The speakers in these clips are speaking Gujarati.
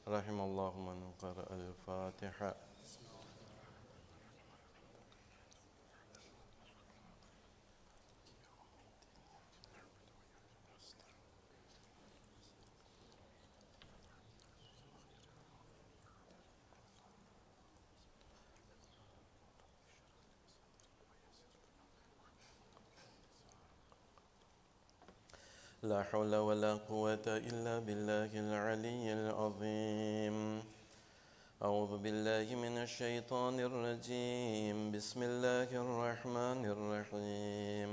رحم الله من قرأ الفاتحة. لا حول ولا قوة إلا بالله العلي العظيم. أعوذ بالله من الشيطان الرجيم. بسم الله الرحمن الرحيم.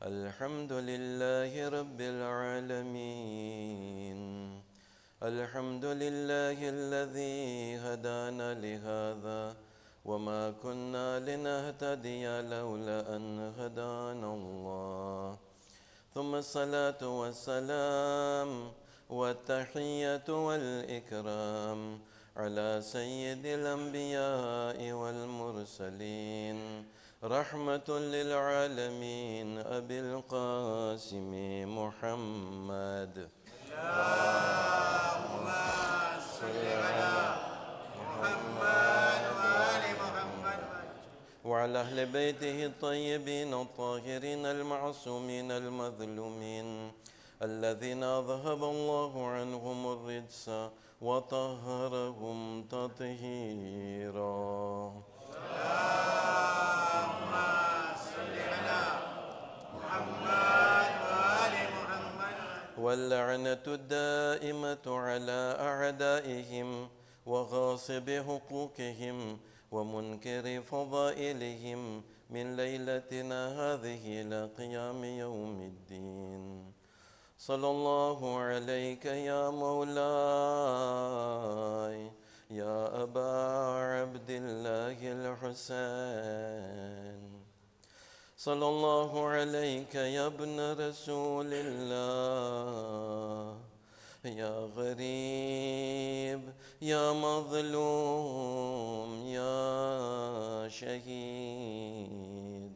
الحمد لله رب العالمين. الحمد لله الذي هدانا لهذا وما كنا لنهتدي لولا أن هدانا الله. ثم الصلاة والسلام والتحية والإكرام على سيد الأنبياء والمرسلين رحمة للعالمين أبي القاسم محمد. اللهم صل على محمد وآل محمد وعلى أهل بيته الطيبين الطاهرين المعصومين المظلومين الذين أذهب الله عنهم الرجس وطهرهم تطهيرا. اللهم صل على محمد وآل محمد واللعنة الدائمة على أعدائهم وغاصب حقوقهم ومنكر فضائلهم من ليلتنا هذه إلى قيام يوم الدين. صلى الله عليك يا مولاي يا أبا عبد الله الحسين. صلى الله عليك يا ابن رسول الله يا غريب يا مظلوم يا شهيد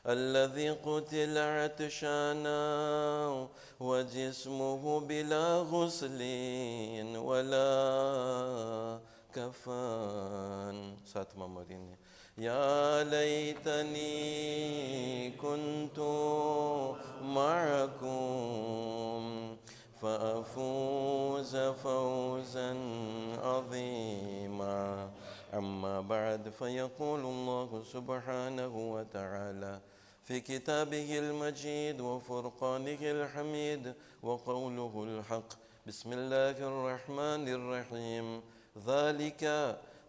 الذي قتل عطشانا وجسمه بلا غسل ولا كفان. ساتما مريني يا ليتني كنت معكم فأفوز فوزا عظيما. أما بعد، فيقول الله سبحانه وتعالى في كتابه المجيد وفرقانه الحميد وقوله الحق. بسم الله الرحمن الرحيم. ذلك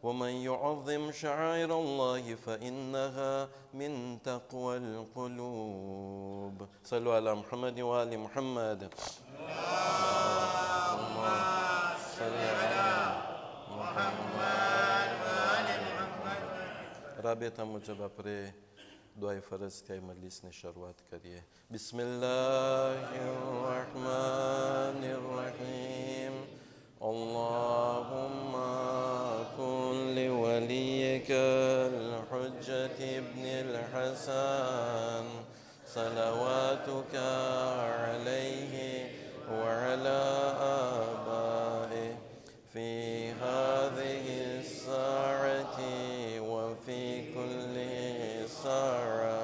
ومن يعظم شعائر الله فإنها من تقوى القلوب. صلوا على محمد وآل محمد. اللهم صل على محمد وآل محمد. رابطہ مجھے اپنے دعائے فرض کی مجلس نے شروعات کریے. بسم اللہ الرحمن الرحیم. اللهم كن لوليك الحجة ابن الحسن صلواتك عليه وعلى آبائه في هذه الساعة وفي كل ساعة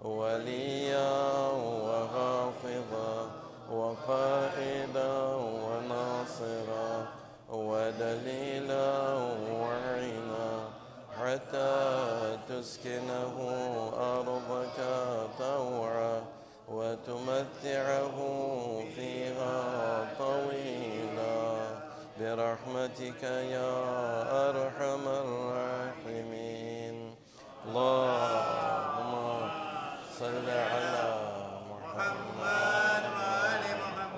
وليا وحافظا وقائدا وناصرا ودليلا وعينا حتى تسكنه أرضك طوعا وتمتعه فيها طويلا برحمتك يا أرحم الراحمين. اللهم صل على محمد وآل محمد.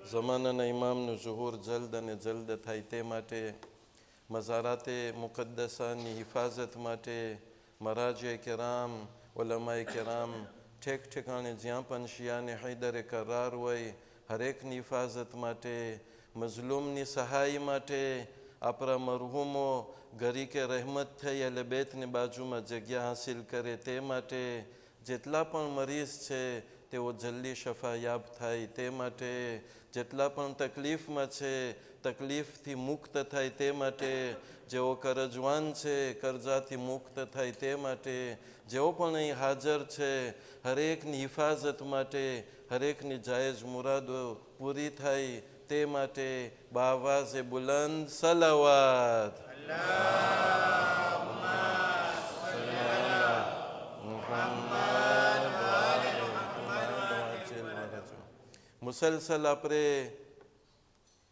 زماننا ઇમામનું ઝુહુર જલ્દ અને જલ્દ થાય તે માટે મઝારાતે મુકદ્દસાની હિફાજત માટે મરાજે કિરામ ઉલમાએ કિરામ ઠેક ઠેકાણે જ્યાં પણ શિયાને હૈદરે કરાર હોય હરેકની હિફાજત માટે મઝલૂમની સહાય માટે આપણા મરહૂમો ઘરી કે રહેમત થઈ એટલે બેતની બાજુમાં જગ્યા હાસિલ કરે તે માટે જેટલા પણ મરીઝ છે તેઓ જલ્દી શફાયાબ થાય તે માટે, જેટલા પણ તકલીફમાં છે તકલીફથી મુક્ત થાય તે માટે, જેઓ કરજવાન છે કરજાથી મુક્ત થાય તે માટે, જેઓ પણ અહીં હાજર છે હરેકની હિફાજત માટે, હરેકની જાયજ મુરાદો પૂરી થાય તે માટે બાવાઝે બુલંદ સલાવાત. મુસલસલ આપણે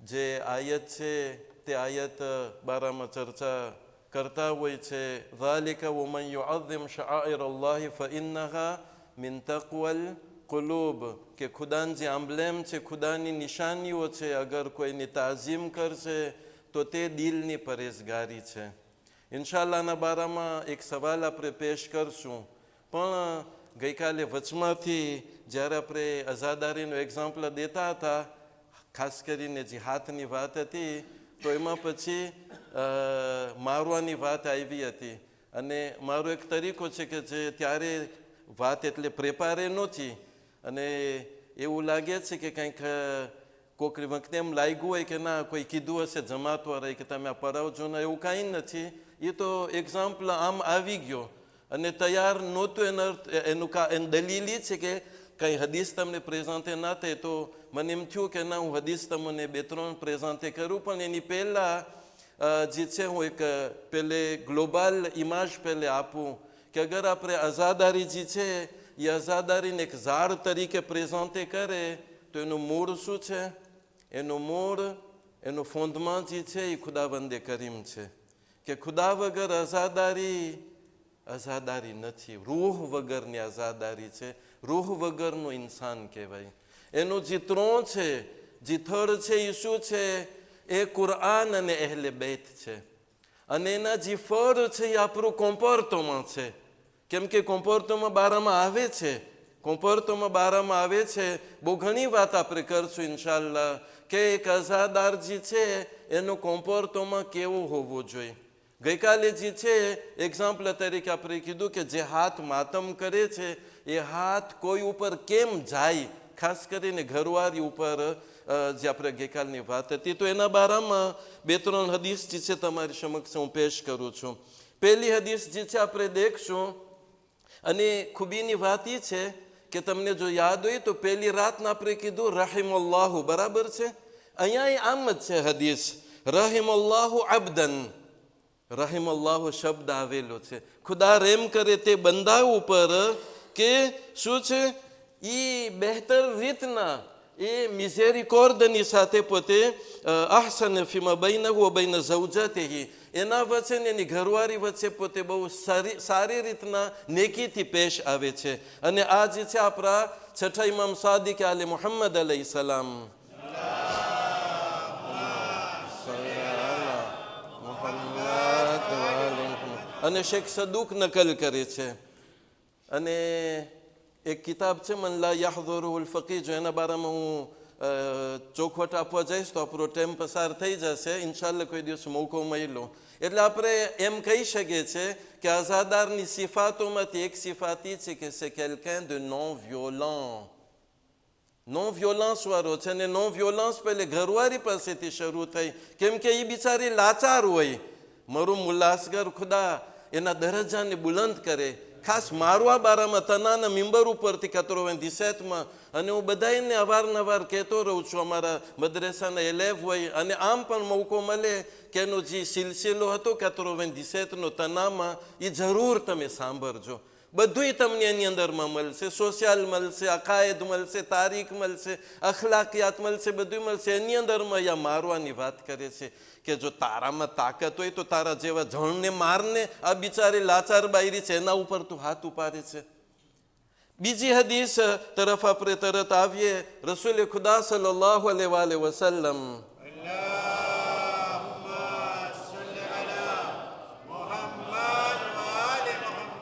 જે આયત છે તે આયત બારામાં ચર્ચા કરતા હોય છે. ઝાલિકા વમન યુઅઝિમ શઆઇર અલ્લાહ ફઇન્નહા મિન તક્વલ કુલૂબ, કે ખુદાની જે આમ્બલેમ છે, ખુદાની નિશાનીઓ છે, અગર કોઈની તાઝીમ કરશે તો તે દિલની પરેશગારી છે. ઇન્શાઅલ્લાહના બારામાં એક સવાલ આપણે પેશ કરશું, પણ ગઈકાલે વચમાંથી જ્યારે આપણે અઝાદારીનું એક્ઝામ્પલ દેતા હતા, ખાસ કરીને જે હાથની વાત હતી, તો એમાં પછી મારવાની વાત આવી હતી. અને મારો એક તરીકો છે કે જે ત્યારે વાત એટલે પ્રેપારે નહોતી, અને એવું લાગે છે કે કંઈક કોઈક વખતે એમ લાગ્યું હોય કે ના કોઈ કીધું હશે જમાતો રહી કે તમે આ પરાવજો ને, એવું કાંઈ નથી. એ તો એક્ઝામ્પલ આમ આવી ગયો અને તૈયાર નહોતું. એનું દલીલ એ છે કે કંઈ હદીસ તમને પ્રેઝન્ટે ના થાય, તો મને એમ થયું કે ના હું હદીસ તમને 2-3 પ્રેઝન્ટે કરું, પણ એની પહેલાં જે છે હું એક પહેલે ગ્લોબલ ઇમેજ પહેલે આપું કે અગર આપણે આઝાદારી જે છે એ આઝાદારીને એક ઝાડ તરીકે પ્રેઝન્ટે કરે તો એનું મૂળ શું છે? એનું મૂળ, એનું ફોંદમાં જે છે એ ખુદાવંદે કરીમ છે, કે ખુદા વગર આઝાદારી નથી. રૂહ વગરની આઝાદારી છે, રૂહ વગરનો ઇન્સાન કહેવાય. એનું જે ત્રણ છે, જે થડ છે એ શું છે? એ કુરઆન અને અહેલે બેત છે. અને એના જે ફળ છે એ આપણું કોમ્પોર્ટોમાં છે, કેમ કે કોમ્પોર્ટોમાં બારામાં આવે છે, કોમ્પોર્ટોમાં બારામાં આવે છે. બહુ ઘણી વાત આપણે કરશું ઇન્શાઅલ્લાહ કે એક આઝાદાર જે છે એનું કોમ્પોર્ટોમાં કેવું હોવું જોઈએ. ગઈકાલે જે છે એક્ઝામ્પલ તરીકે આપણે કીધું કે જે હાથ માતમ કરે છે એ હાથ કોઈ ઉપર કેમ જાય, ખાસ કરીને ઘરવાળી ઉપર જે આપણે ગઈકાલની વાત હતી. તો એના બારામાં 2-3 હદીસ જે છે તમારી સમક્ષ હું પેશ કરું છું. પહેલી હદીસ જે છે આપણે દેખશું, અને ખૂબીની વાત એ છે કે તમને જો યાદ હોય તો પહેલી રાતના આપણે કીધું રહિમલ્લાહુ, બરાબર છે? અહીંયા આમ જ છે હદીસ, રહિમલ્લાહુ અબ્દન, રહિમલ્લાહુ શબ્દ આવેલો છે. ખુદા રેમ કરે તે બંદા ઉપર કે શું છે? એ બહેતર રીતના એ મિઝેરિકોર્ડની સાથે પોતે અહસન ફીમા બૈનહુ વ બૈન ઝૌજતિહી, એના વચ્ચે ને એની ઘરવાળી વચ્ચે પોતે બહુ સારી રીતના નેકીથી પેશ આવે છે. અને આ જે છે આપણા છઠ્ઠા ઇમામ સાદિક આલે મુહમ્મદ અલૈહિ સલામ, અને શેખ સદુક નકલ કરે છે. અને એક કિતાબ છે મન લા યહઝુરુલ ફકીહ, જો એના બારામાં હું ચોખવટ આપવા જઈશ તો આપણો ટાઈમ પસાર થઈ જશે. ઇન્શાઅલ્લાહ કોઈ દિવસ મોકો મળ્યો. એટલે આપણે એમ કહી શકીએ છીએ કે આઝાદારની સિફાતોમાંથી એક સિફાત એ છે કે c'est quelqu'un de non violent, non violence વાળો છે. અને non violence પહેલે ઘરવાળી પાસેથી શરૂ થઈ, કેમ કે એ બિચારી લાચાર હોય. મરું મુલાસગર ખુદા એના દરજ્જાને બુલંદ કરે. ખાસ મારવા બારામાં તનાના મિંબર ઉપરથી 97માં, અને હું બધાને અવારનવાર કહેતો રહું છું, અમારા મદ્રેસાના એલેવ હોય અને આમ પણ મોકો મળે કે એનો જે સિલસિલો હતો 97નો તનામાં, એ જરૂર તમે સાંભળજો. બધુંય તમને એની અંદરમાં મળશે. સોશિયલ મળશે, અકાયદ મળશે, તારીખ મળશે, અખલાકિયાત મળશે, બધું મળશે. એની અંદરમાં અહીંયા મારવાની વાત કરે છે કે જો તારામાં તાકાત હોય તો તારા જેવા જણને મારને. આ બિચારી લાચાર બાયરી છે એના ઉપર તું હાથ ઉપાડે છે. બીજી હદીસ તરફ આપણે તરત આવીએ. રસૂલ ખુદા સલ્લલ્લાહુ અલૈહિ વસલ્લમ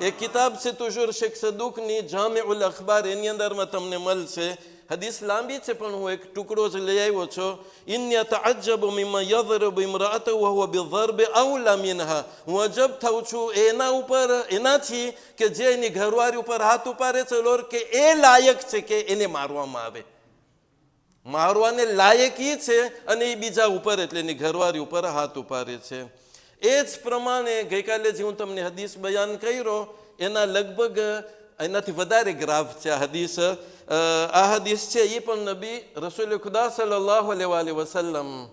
એક કિતાબ છે તુજુર શેખ સદુકની જામિઉલ અખબાર, એની અંદરમાં તમને મળશે હદીસ લાંબી છે પણ હું એક ટુકડો જ લઈ આવ્યો છું. ઇન્યા તઅજ્જબુ મિમ્મા યضرب ઇમ્રાઅતહુ વહુવ બિضرب અવલા મિનહા. હું અજબ થાઉં છું એનાથી કે જે એની ઘરવાળી ઉપર હાથ ઉપાડે છે કે એ લાયક છે કે એને મારવામાં આવે. મારવાને લાયક ઈ છે અને એ બીજા ઉપર એટલે એની ઘરવાળી ઉપર હાથ ઉપાડે છે. એ જ પ્રમાણે ગઈકાલે જે હું તમને હદીસ બયાન કર્યો એના લગભગ એનાથી વધારે ગ્રાફ છે આ હદીસ. આ હદીસ છે એ પણ નબી રસૂલ ખુદા સલ્લલ્લાહુ અલૈહિ વસલ્લમ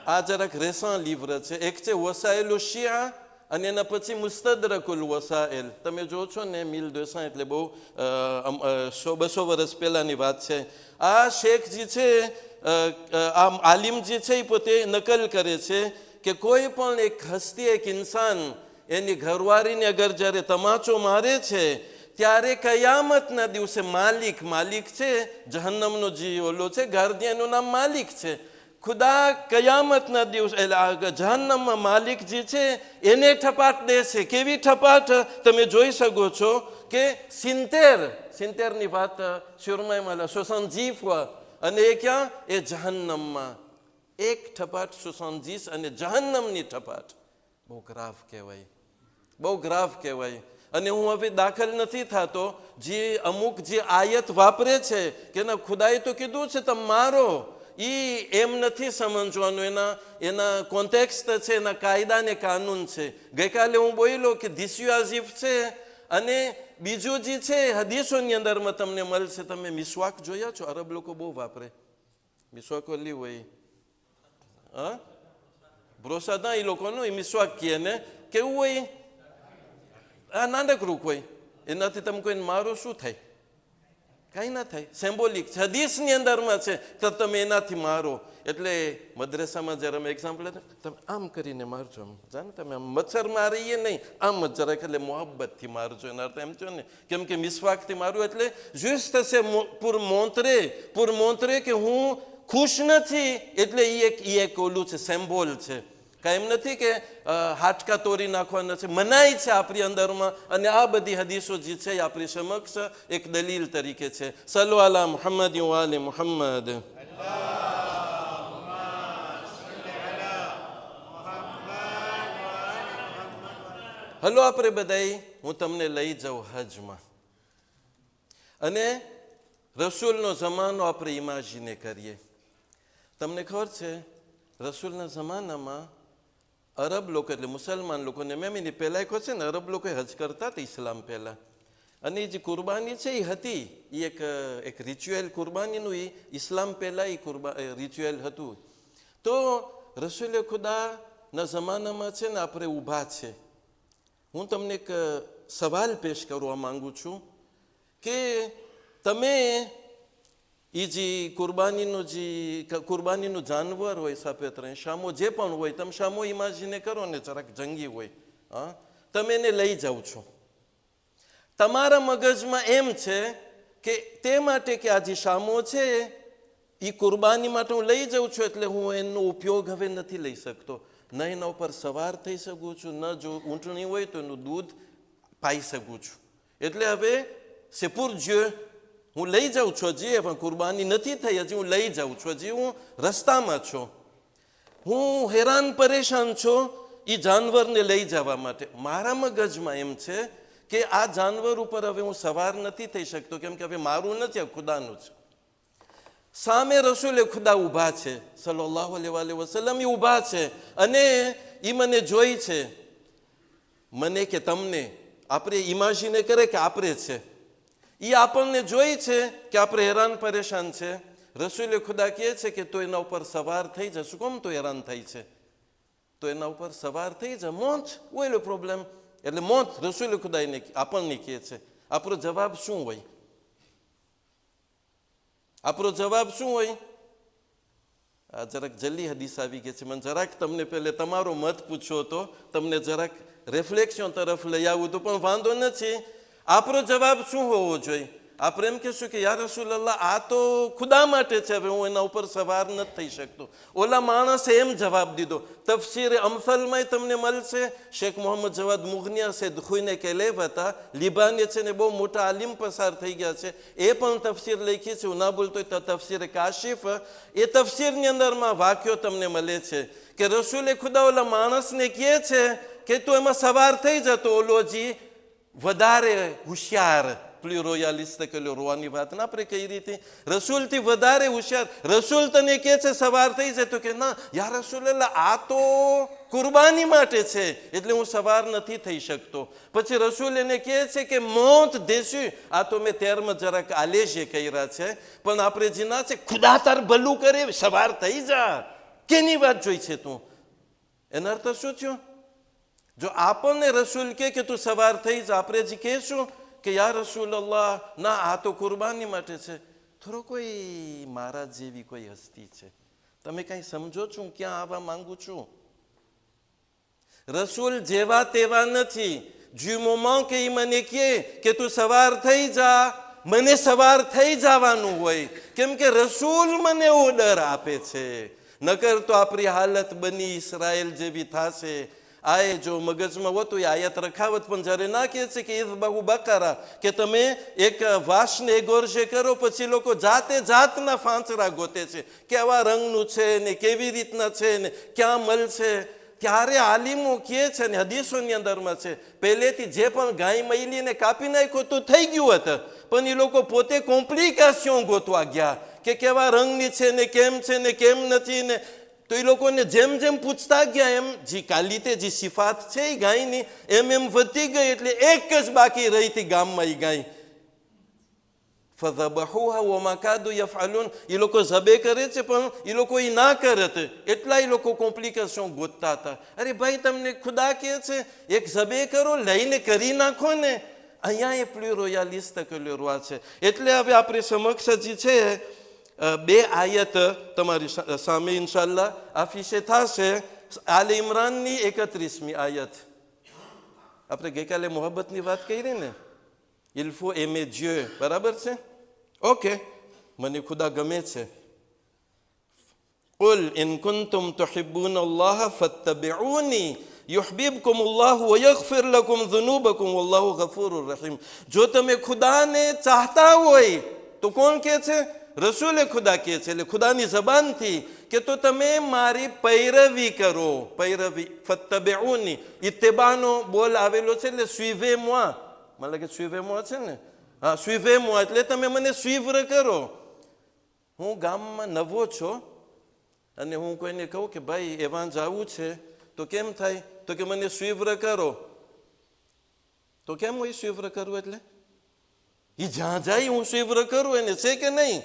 આ જરાક રેસા લીવર છે. એક છે વસાયેલું શિયા અને એના પછી મુસ્તદરકુલ વસાએલ. તમે જો છો ને 1200 એટલે બહુ 100-200 વર્ષ પહેલાની વાત છે. આ શેખજી છે આ આલિમજી છે એ પોતે નકલ કરે છે કે કોઈ પણ એક હસ્તી એક ઇન્સાન એની ઘરવાળીને અગર જ્યારે તમાચો મારે છે ત્યારે કયામતના દિવસે માલિક છે જહન્નમનો જે ઓલો છે ગાર્ડિયન એનું નામ માલિક છે. ખુદા કયામતના દિવસ એટલે જહન્નમમાં માલિક જે છે એને ઠપાટ દેશે. કેવી ઠપાટ તમે જોઈ શકો છો કે 70ની વાત સુરમાઈમાં 70 fois અને એ ક્યાં એ જહન્નમમાં. એક ઠપાટ 70 અને જહન્નમની ઠપાટ. બહુ ગ્રાફ કહેવાય, બહુ ગ્રાફ કહેવાય. અને હું હવે દાખલ નથી થતો જે અમુક જે આયત વાપરે છે કે ના ખુદાએ તો કીધું છે તમે મારો, એમ નથી સમજવાનું. એના કોન્ટેક્સ્ટ છે, એના કાયદા ને કાનૂન છે. ગઈકાલે હું બોલ્યો કે દિસ્યુઆઝિફ છે. અને બીજું જે છે હદીસોની અંદરમાં તમને મળશે. તમે મિસવાક જોયા છો? અરબ લોકો બહુ વાપરે મિસવાક. ઓલી હોય બ્રોસાદા એ લોકોનું એ મિસવાક કહે ને કેવું હોય આ નાનકડું હોય. એનાથી તમે કોઈને મારો શું થાય? કાંઈ ના થાય. સિમ્બોલિક હદીસની અંદરમાં છે તો તમે એનાથી મારો. એટલે મદ્રેસામાં જ્યારે અમે એક્ઝામ્પલ તમે આમ કરીને મારજો. જાણે તમે આમ મચ્છર મારીએ નહીં, આમ જ જરાક એટલે મોહબ્બતથી મારજો. એના અર્થ એમ છો ને કેમ કે મિસવાકથી મારવું એટલે જુસ થશે પૂર મોંતરે કે હું ખુશ નથી એટલે એ એક ઓલું છે, સિમ્બોલ છે. કાંઈ એમ નથી કે હાડકા તોડી નાખવાના છે, મનાઈ છે આપણી અંદરમાં. અને આ બધી હદીસો જે છે આપણી સમક્ષ એક દલીલ તરીકે છે. સલ્લુ અલા મુહમ્મદ વ આલે મુહમ્મદ. હલો આપણે બધાય હું તમને લઈ જાઉં હજમાં અને રસૂલનો જમાનો આપણે ઇમેજિને કરીએ. તમને ખબર છે રસૂલના જમાનામાં અરબ લોકો એટલે મુસલમાન લોકોને એની પહેલાં કહો છે ને અરબ લોકો હજ કરતા હતા ઇસ્લામ પહેલાં. અને જે કુરબાની છે એ હતી એ એક રિચ્યુઅલ કુરબાનીનું એ ઇસ્લામ પહેલાં એ રિચ્યુઅલ હતું. તો રસૂલે ખુદાના જમાનામાં છે ને આપણે ઊભા છે. હું તમને એક સવાલ પેશ કરવા માંગુ છું કે તમે એ જે કુરબાનીનું જાનવર હોય સફેદ રણ શામો જે પણ હોય તમે શામો ઇમેજિને કરો ને જરાક જંગી હોય. તમે એને લઈ જાઓ છો. તમારા મગજમાં એમ છે કે તે માટે કે આ જે શામો છે એ કુરબાની માટે હું લઈ જાઉં છું એટલે હું એનો ઉપયોગ હવે નથી લઈ શકતો. ન એના ઉપર સવાર થઈ શકું છું, ન જો ઊંટણી હોય તો એનું દૂધ પાઈ શકું છું. એટલે હવે સેપુરજ્યો હું લઈ જાઉં છું. હજી પણ કુરબાની નથી થઈ, હજી હું લઈ જાઉં છું. હજી હું રસ્તામાં છું. હું હેરાન પરેશાન છું એ જાનવરને લઈ જવા માટે. મારા મગજમાં એમ છે કે આ જાનવર ઉપર હવે હું સવાર નથી થઈ શકતો કેમ કે હવે મારું નથી, ખુદાનું છે. સામે રસૂલે ખુદા ઊભા છે સલ્લલ્લાહુ અલૈહિ વસલ્લમ એ ઊભા છે અને એ મને જોઈ છે. મને કે તમને આપણે ઇમેજિને કરે કે આપણે છે એ આપણને જોઈ છે કે આપણે હેરાન પરેશાન છે. રસૂલે ખુદા કહે છે કે તો એના ઉપર સવાર થઈ જાય. શું કેમ તો હેરાન થઈ છે? તો એના ઉપર સવાર થઈ જાય. મોત ઓઈલો પ્રોબ્લેમ એટલે મોત રસૂલે ખુદા આપણને કહે છે. આપણો જવાબ શું હોય? આપણો જવાબ શું હોય? આ જરાક જલ્દી હદીસ આવી ગઈ છે. મને જરાક તમને પહેલે તમારો મત પૂછ્યો તો તમને જરાક રિફ્લેક્શન તરફ લઈ આવું તો પણ વાંધો નથી. આપણો જવાબ શું હોવો જોઈએ? આપણે એમ કહેશું કે યા રસૂલલ્લાહ આ તો ખુદા માટે છે, હવે હું એના ઉપર સવાર નથી થઈ શકતો. ઓલા માણસે એમ જવાબ દીધો. તફસીરે અમસલમાંય તમને મળશે. શેખ મોહમ્મદ જવાદ મુગનિયા છે દુખુઈને કેલેવ હતા, લિબાને છે ને બહુ મોટા આલિમ પસાર થઈ ગયા છે, એ પણ તફસીર લખી છે. હું ના બોલતો તફસીરે કાશિફ, એ તફસીરની અંદરમાં વાક્યો તમને મળે છે કે રસૂલે ખુદા ઓલા માણસને કહે છે કે તું એમાં સવાર થઈ જતો. ઓલોજી વધારે હોશિયાર, રોયાલિસ્ટ કે રોવાની વાત ના આપણે કઈ રીતે, રસૂલથી વધારે હોશિયાર. રસૂલ તને કે છે સવાર થઈ જાય, તો કે ના યા રસૂલલ્લાહ આ તો કુરબાની માટે છે, એટલે હું સવાર નથી થઈ શકતો. પછી રસૂલ એને કહે છે કે મોત દેશું. આ તો મેં તેરમાં જરાક આલેશે કર્યા છે, પણ આપણે જીના છે ખુદા તાર ભલું કરે, સવાર થઈ જા. કેની વાત જોઈ છે તું? એનો અર્થ શું થયો? જો આપણને રસૂલ કે તું સવાર થઈ જા, આપણે જે કહેશું કે યા રસૂલલ્લાહ ના આ તો કુરબાની માટે છે, થોડો કોઈ મારા જેવી કોઈ હસ્તી છે, તમે કઈ સમજો છો ક્યાં આવવા માંગુ છું? રસૂલ જેવા તેવા નથી. જ્યુમોમાં કે મને કે તું સવાર થઈ જા, મને સવાર થઈ જવાનું હોય, કેમ કે રસૂલ મને ઓર્ડર આપે છે. નકર તો આપણી હાલત બની ઇસરાયલ જેવી થશે. આ જો મગજમાં હોતું એ આયત રખાવત, પણ જ્યારે ના કહે છે કે ઇઝબહુ બકરા, કે તમે એક વાસને એગોરશે કરો, પછી લોકો જાતે જાતના ફાંચરા ગોતે છે, કેવા રંગનું છે ને કેવી રીતના છે ને ક્યાં મળશે. ત્યારે આલિમો કહે છે ને હદીસોની અંદરમાં છે, પહેલેથી જે પણ ગાય મૈલીને કાપી નાખ્યો તો થઈ ગયું હતું, પણ એ લોકો પોતે કોમ્પ્લિકેશન ગોતવા ગયા કે કેવા રંગની છે ને કેમ નથી ને. તો એ લોકોને જેમ જેમ પૂછતા ગયા એમ જે કાલિતે જે સિફાત છે એ ગાયની એમ વધતી ગઈ, એટલે એક જ બાકી રહી હતી ગામમાં એ ગાય. ફઝબહુહા વમા કાદુ યફઅલુન, એ લોકો ઝબે કરે છે પણ એ લોકો એ ના કરત, એટલા એ લોકો કોમ્પ્લિકેશન ગોતતા હતા. અરે ભાઈ તમને ખુદા કહે છે એક ઝબે કરો, લઈને કરી નાખો ને. અહીંયા એ પ્લુરોયાલિસ્ટ કર્યો છે. એટલે હવે આપણી સમક્ષ જે છે બે આયત તમારી સામે ઇન્શાલ્લાહ આફીસે થશે. આલે ઇમરાનની 31મી આયત. આપણે ગઈકાલે મોહબ્બતની વાત કરી ને, ઇલ faut aimer Dieu, બરાબર છે? ઓકે, મને ખુદા ગમે છે. قل إن كنتم تحبون الله فاتبعوني يحببكم الله ويغفر لكم ذنوبكم والله غفور رحيم. જો તમે ખુદાને ચાહતા હોય તો કોણ કહે છે? રસૂલે ખુદા કહે છે, એટલે ખુદાની જબાનથી કે તો તમે મારી પૈરવી કરો. પૈરવી, ફત્તબિઉની, ઇત્તિબાનો બોલ આવેલો છે, એટલે સુઇવે moi, મને લાગે સુઇવે moi છે ને, હા સુઇવે moi, એટલે તમે મને સુઇવર કરો. હું ગામમાં નવો છો અને હું કોઈને કહું કે ભાઈ એવાં જવું છે તો કેમ થાય? તો કે મને સુઇવર કરો. તો કેમ હોય સુઇવર કરવું? એટલે એ જ્યાં જાય હું સુઇવર કરું, એને છે કે નહીં?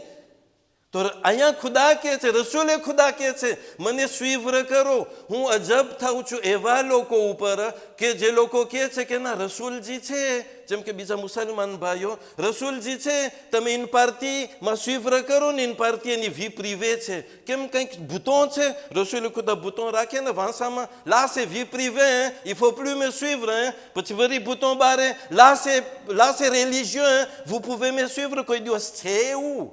તો અહીંયા ખુદા કહે છે, રસૂલે ખુદા કહે છે મને સુઇવર કરો. હું અજબ થાઉં છું એવા લોકો ઉપર કે જે લોકો કહે છે કે ના રસૂલજી છે, જેમ કે બીજા મુસલમાન ભાઈઓ, રસૂલજી છે તમે ઇન પાર્ટીમાં સુઇવર કરો ને, ઇન પાર્ટી એની વી પ્રિવે છે. કેમ કંઈક ભૂતો છે? રસૂલે ખુદા ભૂતો રાખે ને વાંસામાં, là c'est vie privée, hein? Il faut plus me suivre, hein? પછી વળી ભૂતો બારે, là c'est religieux, hein? Vous pouvez me suivre. કોઈ દિવસ છે એવું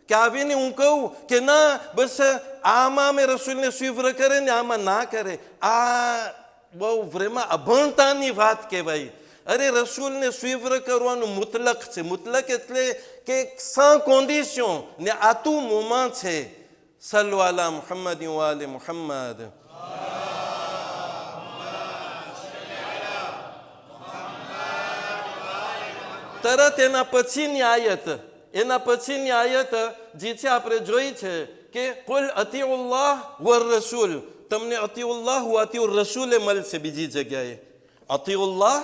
કે આવીને હું કહું કે ના બસ આમાં અમે રસૂલને સુઇવર કરે ને આમાં ના કરે? આ બહુ vraiment અભણતાની વાત કહેવાય. અરે રસૂલને સુઇવર કરવાનું મુતલક છે. મુતલક એટલે કે sans condition ને આ તું મોમાં છે. સલ્લુ અલા મુહમ્મદ વ આલે મુહમ્મદ. તરત એના પછીની આયત જે છે આપણે જોઈ છે કે કુલ અતિઉલ્લાહ વર રસૂલ. તમને અતિઉલ્લાહ વ અતિઉર રસૂલે મળશે બીજી જગ્યાએ. અતિઉલ્લાહ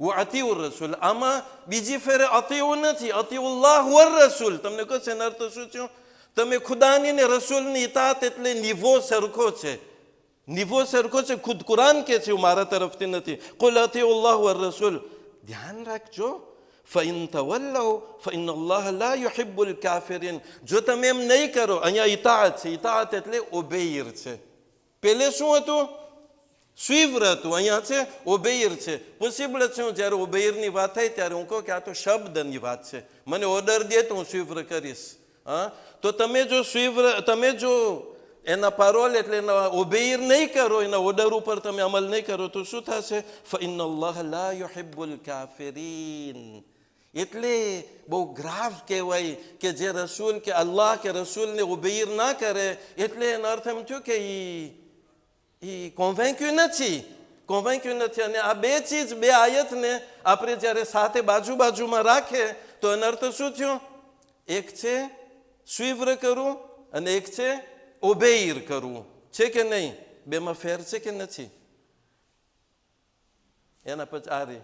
વ અતિઉર રસૂલ, આમાં બીજી ફેરે અતિઉ નથી, અતિઉલ્લાહ વર રસૂલ. તમને કહો છે એનો અર્થ શું થયો? તમે ખુદાની ને રસૂલની ઇતાઅત એટલે નિવો સરખો છે. નિવો સરખો છે. ખુદ કુરાન કે છે, મારા તરફથી નથી. કુલ અતિઉલ્લાહ વર રસૂલ. ધ્યાન રાખજો. فَإِن تَوَلَّوْا فَإِنَّ اللَّهَ لَا يُحِبُّ الْكَافِرِينَ. જો તમે એમ નહીં કરો, અહીંયા ઇતાઅત છે. ઇતાઅત એટલે ઓબેઈર છે. પહેલે શું હતું? સ્વીવ્ર હતું, અહીંયા છે ઓબેઈર છે. પોસિબલ છે હું જ્યારે ઓબેઈરની વાત થાય ત્યારે હું કહું કે આ તો શબ્દની વાત છે, મને ઓર્ડર દે તો હું સ્વીવ્ર કરીશ. હા, તો તમે જો એના પારોલ એટલે એના ઓબેઈર નહીં કરો, એના ઓર્ડર ઉપર તમે અમલ નહીં કરો તો શું થશે? ફઇન્નલ્લાહ લા યુહિબ્બુલ કાફિરીન. એટલે બહુ ગ્રાફ કહેવાય કે જે રસૂલ કે અલ્લાહ કે રસૂલને ઓબેઈર ના કરે, એટલે એનો અર્થ એમ થયું કે એ કોન્વેન્ક્યુ નથી. અને આ બે ચીજ, બે આયતને આપણે જ્યારે સાથે બાજુમાં રાખે તો એનો અર્થ શું થયો? એક છે સ્વીવ્ર કરવું અને એક છે ઓબેઈર કરવું. છે કે નહીં? બેમાં ફેર છે કે નથી? એના પછી આ રે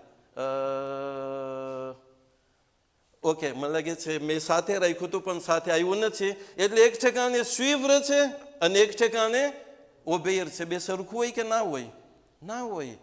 ઓકે, મને લાગે છે મેં સાથે રાખ્યું હતું પણ સાથે આવ્યું નથી. એટલે એક ઠેકાણે સ્વીવ્ર છે અને એક ઠેકાણે ઓબેઈર છે. બે સરખું હોય કે ના હોય? ના હોય.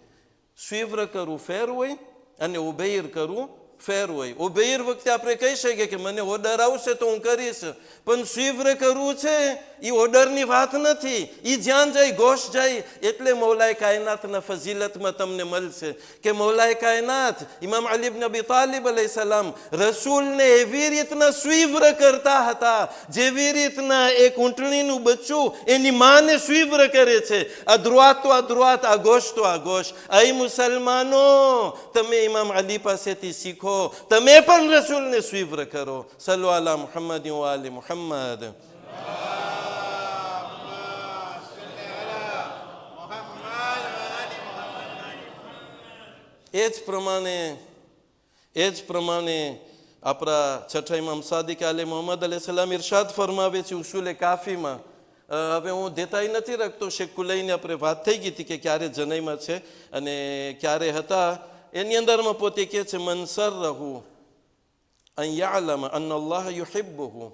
સ્વીવ્ર કરવું ફેર હોય અને ઓબેઈર કરવું ફેર હોય. ઓબેઈર વખતે આપણે કહી શકીએ કે મને ઓર્ડર આવશે તો હું કરીશ, પણ સ્વીવ્ર કરવું છે એ ઓર્ડરની વાત નથી. એ જ્યાં જાય ગોશ જાય. એટલે મૌલાએ કાયનાતના ફઝીલતમાં તમને મળશે કે મૌલાએ કાયનાત ઇમામ અલી ઇબ્ન અબી તાલિબ અલૈહિસ્સલામ રસૂલને એવી રીતના સ્વીવ્ર કરતા હતા જેવી રીતના એક ઊંટણીનું બચ્ચું એની માને સ્વીવ્ર કરે છે. આ ધ્રુઆત તો આ ધ્રુઆત, આ ગોશ તો આ ગોશ. અહીં મુસલમાનો, તમે ઇમામ અલી પાસેથી શીખો, તમે પણ રસૂલને સ્વીવ્ર કરો. સલ્લુ અલા મુહમ્મદ વ આલી મુહમ્મદ. એ જ પ્રમાણે આપણા છઠ્ઠા ઇમામ સાદિક આલે મોહમ્મદ અલૈહિસ્સલામ ઇરશાદ ફરમાવે છે ઉસૂલે કાફીમાં. હવે હું દેતાઈ નથી રાખતો, શેખ કુલૈની આપણે વાત થઈ ગઈ હતી કે ક્યારે જનૈમાં છે અને ક્યારે હતા. એની અંદરમાં પોતે કહે છે મન સરરહુ અન યઅલમ અન્ન અલ્લાહ યુહિબ્બુહુ.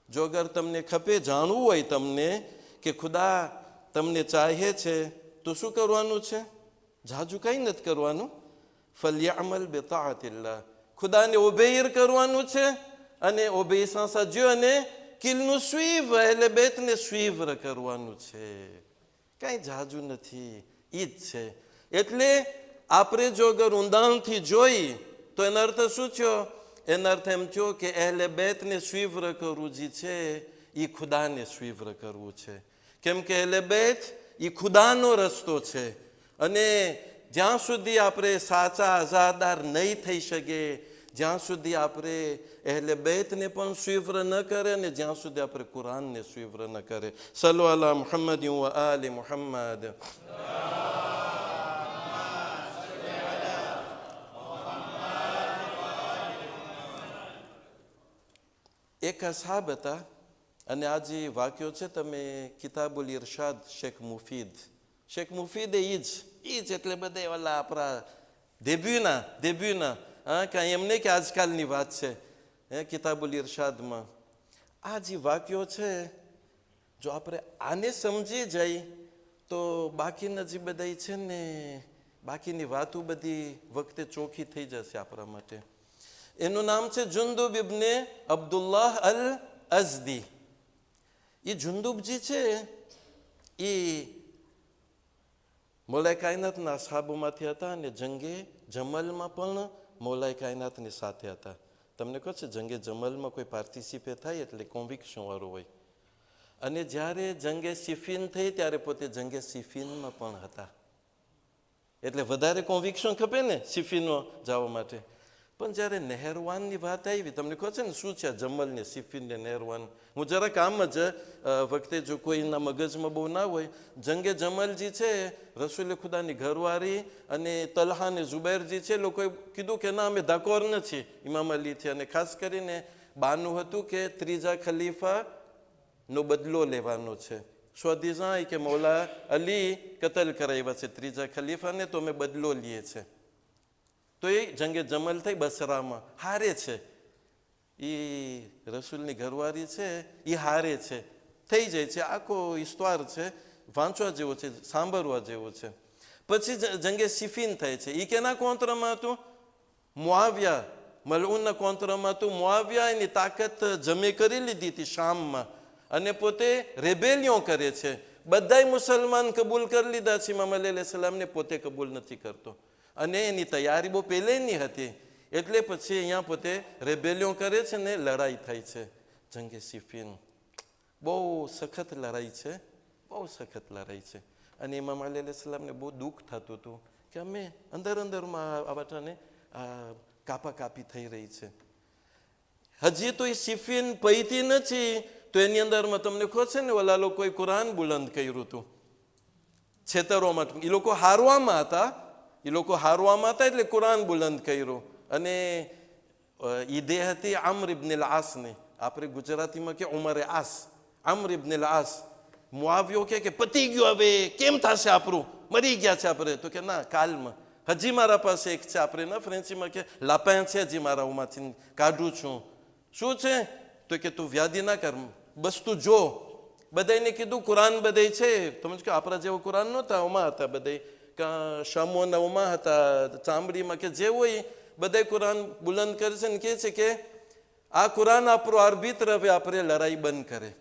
જો અગર તમને ખપે જાણવું હોય તમને કે ખુદા તમને ચાહે છે તો શું કરવાનું છે? જાજુ કંઈ નથી કરવાનું. ફલ્યઅમલ બિતાઅતિલ્લાહ. ખુદાને ઓબેઈર કરવાનું છે અને ઓબેઇસન્સ જો અને કિલનું સ્વીવ એટલે બેતને સ્વીવ્ર કરવાનું છે. કાંઈ જાજુ નથી, ઈ જ છે. એટલે આપણે જો અગર ઊંડાણથી જોઈ તો એનો અર્થ શું થયો? એનો અર્થ એમ થયો કે અહેલે બેતને સ્વીવ્ર કરવું જે છે એ ખુદાને સ્વીવ્ર કરવું છે. કેમ કે અહેલે બેત એ ખુદાનો રસ્તો છે. અને જ્યાં સુધી આપણે સાચા આઝાદાર નહીં થઈ શકે, જ્યાં સુધી આપણે અહેલે બેતને પણ સ્વીવ્ર ન કરે અને જ્યાં સુધી આપણે કુરાનને સ્વીવ્ર ન કરે. સલ્લુ અલા મુહમ્મદ વ આલી મુહમ્મદ. એક અસહાબ હતા અને આ જે વાક્યો છે તમે કિતાબુલ ઇરશાદ શેખ મુફીદ એ જ એટલે બધા ઓલા આપણા ડેબ્યુના કાંઈ એમ નહીં કે આજકાલની વાત છે કિતાબુલ ઇરશાદમાં. આ જે વાક્યો છે જો આપણે આને સમજી જાય તો બાકીના જે બધા છે ને બાકીની વાતો બધી વખતે ચોખ્ખી થઈ જશે આપણા માટે. એનું નામ છે જુંદુબ ઇબ્ને અબ્દુલ્લાહ અલ અઝદી. એ જુંદુબજી છે એ મૌલાએ કાયનાતના અસહાબોમાંથી હતા અને જંગે જમલમાં પણ મૌલાએ કાયનાતની સાથે હતા. તમને કહો છે જંગે જમલમાં કોઈ પાર્ટિસિપેટ થાય એટલે કોન્વિક્શન વાળું હોય. અને જ્યારે જંગે સિફીન થઈ ત્યારે પોતે જંગે સિફીનમાં પણ હતા. એટલે વધારે કોન્વિક્શન ખપે ને સિફીનમાં જવા માટે. પણ જ્યારે નહેરવાનની વાત આવી, તમને કહો છે ને શું છે જમલ ને સિફીન ને નહેરવાન, હું જરાક આમ જ વખતે જો કોઈના મગજમાં બહુ ના હોય, જંગે જમલજી છે રસૂલ ખુદાની ઘરવાળી અને તલહા ને ઝુબૈરજી છે, લોકોએ કીધું કે ના અમે ધાકોર નથી ઇમામ અલીથી. અને ખાસ કરીને બાનું હતું કે ત્રીજા ખલીફાનો બદલો લેવાનો છે. સ્વદીઝા કે મૌલા અલી કતલ કરાવ્યા છે ત્રીજા ખલીફાને, તો અમે બદલો લઈએ છે. તો એ જંગે જમલ થઈ બસરામાં હારે છે. એ રસૂલની ઘરવાળી છે એ હારે છે, થઈ જાય છે. આખો ઇસ્તવાર છે, વાંચવા જેવો છે, સાંભળવા જેવો છે. પછી જંગે સિફીન થાય છે. એ કેના કોંત્રમાં હતું? મુઆવિયા મલઉનના કોંત્રમાં હતું. મુઆવિયા એની તાકાત જમે કરી લીધી હતી શામમાં અને પોતે રેબેલિયો કરે છે. બધાય મુસલમાન કબૂલ કરી લીધા છે, ઇમામ અલી અલૈહિસ્સલામને પોતે કબૂલ નથી કરતો, અને એની તૈયારી બહુ પહેલેની હતી. એટલે પછી અહીંયા પોતે રેબેલિયો કરે છે ને લડાઈ થાય છે. જંગે સિફીન બહુ સખત લડાઈ છે, બહુ સખત લડાઈ છે. અને ઇમામ અલી અલૈહિસ્સલામને બહુ દુઃખ થતું હતું કે અમે અંદરમાં આ બધાને કાપાકાપી થઈ રહી છે. હજી તો એ સિફીન પૈતી નથી, તો એની અંદરમાં તમને ખબર છે ને ઓલા લોકોએ કુરાન બુલંદ કર્યું હતું છેતરોમાં. એ લોકો હારવામાં હતા એટલે કુરાન બુલંદ કર્યું. અને એ દેહ હતી આમ્ર ઇબ્ન અલ આસની, આપણે ગુજરાતીમાં કે ઉમરે આસ, આમ્ર ઇબ્ન અલ આસ. મુઆવિયો કે પતી ગયું, હવે કેમ થશે, આપણું મરી ગયા છે આપણે. તો કે ના, કાલમાં હજી મારા પાસે એક છે, આપણે ના ફ્રેન્ચીમાં કે લાપા છે, હજી મારા ઉમાંથી કાઢું છું. શું છે? તો કે તું વ્યાધિ ના કર, બસ તું જો. બધાને કીધું કુરાન બધાય છે, તમે કે આપણા જેવો કુરાન નહોતા, ઓમાં હતા બધા, શામોના ઓમાં હતા, ચામડીમાં કે જે હોય બધા કુરાન બુલંદ કરે છે ને કહે છે કે આ કુરાન આપણો આર્બિત્ર, હવે આપણે લડાઈ બંધ કરે.